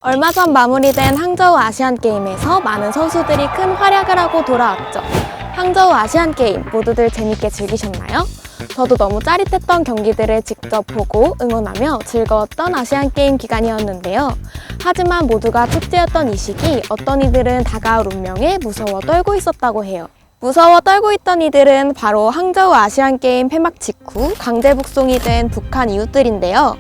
얼마 전 마무리된 항저우 아시안게임에서 많은 선수들이 큰 활약을 하고 돌아왔죠. 항저우 아시안게임 모두들 재밌게 즐기셨나요? 저도 너무 짜릿했던 경기들을 직접 보고 응원하며 즐거웠던 아시안게임 기간이었는데요. 하지만 모두가 축제였던 이 시기 어떤 이들은 다가올 운명에 무서워 떨고 있었다고 해요. 무서워 떨고 있던 이들은 바로 항저우 아시안게임 폐막 직후 강제 북송이 된 북한 이웃들인데요.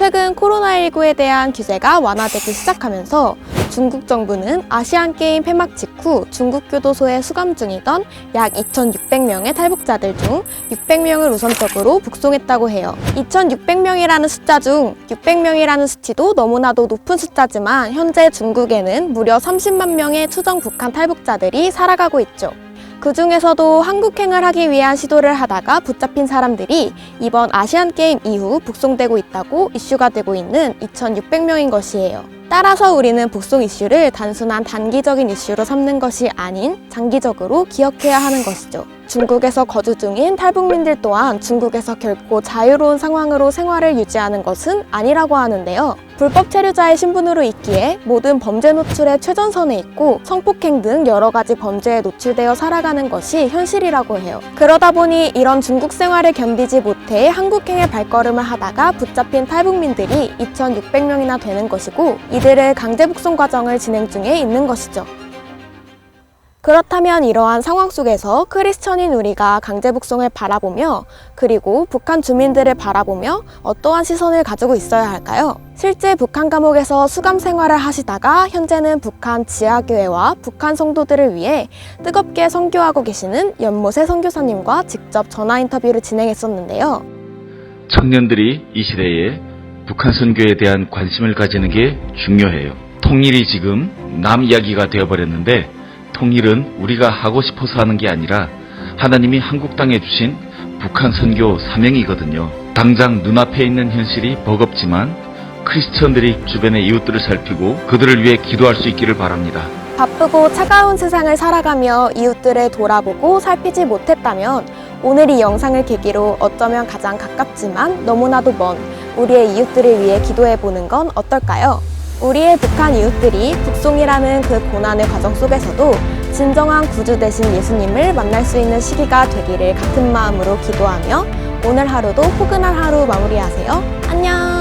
최근 코로나19에 대한 규제가 완화되기 시작하면서 중국 정부는 아시안게임 폐막 직후 중국 교도소에 수감 중이던 약 2,600명의 탈북자들 중 600명을 우선적으로 북송했다고 해요. 2,600명이라는 숫자 중 600명이라는 수치도 너무나도 높은 숫자지만 현재 중국에는 무려 30만 명의 추정 북한 탈북자들이 살아가고 있죠. 그 중에서도 한국행을 하기 위한 시도를 하다가 붙잡힌 사람들이 이번 아시안게임 이후 북송되고 있다고 이슈가 되고 있는 2,600명인 것이에요. 따라서 우리는 북송 이슈를 단순한 단기적인 이슈로 삼는 것이 아닌 장기적으로 기억해야 하는 것이죠. 중국에서 거주 중인 탈북민들 또한 중국에서 결코 자유로운 상황으로 생활을 유지하는 것은 아니라고 하는데요. 불법 체류자의 신분으로 있기에 모든 범죄 노출의 최전선에 있고 성폭행 등 여러 가지 범죄에 노출되어 살아가는 것이 현실이라고 해요. 그러다 보니 이런 중국 생활을 견디지 못해 한국행의 발걸음을 하다가 붙잡힌 탈북민들이 2,600명이나 되는 것이고 이들을 강제 북송 과정을 진행 중에 있는 것이죠. 그렇다면 이러한 상황 속에서 크리스천인 우리가 강제 북송을 바라보며 그리고 북한 주민들을 바라보며 어떠한 시선을 가지고 있어야 할까요? 실제 북한 감옥에서 수감 생활을 하시다가 현재는 북한 지하교회와 북한 성도들을 위해 뜨겁게 선교하고 계시는 연못의 선교사님과 직접 전화 인터뷰를 진행했었는데요. 청년들이 이 시대에 북한 선교에 대한 관심을 가지는 게 중요해요. 통일이 지금 남 이야기가 되어버렸는데 통일은 우리가 하고 싶어서 하는 게 아니라 하나님이 한국 땅에 주신 북한 선교 사명이거든요. 당장 눈앞에 있는 현실이 버겁지만 크리스천들이 주변의 이웃들을 살피고 그들을 위해 기도할 수 있기를 바랍니다. 바쁘고 차가운 세상을 살아가며 이웃들을 돌아보고 살피지 못했다면 오늘 이 영상을 계기로 어쩌면 가장 가깝지만 너무나도 먼 우리의 이웃들을 위해 기도해보는 건 어떨까요? 우리의 북한 이웃들이 북송이라는 그 고난의 과정 속에서도 진정한 구주 되신 예수님을 만날 수 있는 시기가 되기를 같은 마음으로 기도하며 오늘 하루도 포근한 하루 마무리하세요. 안녕!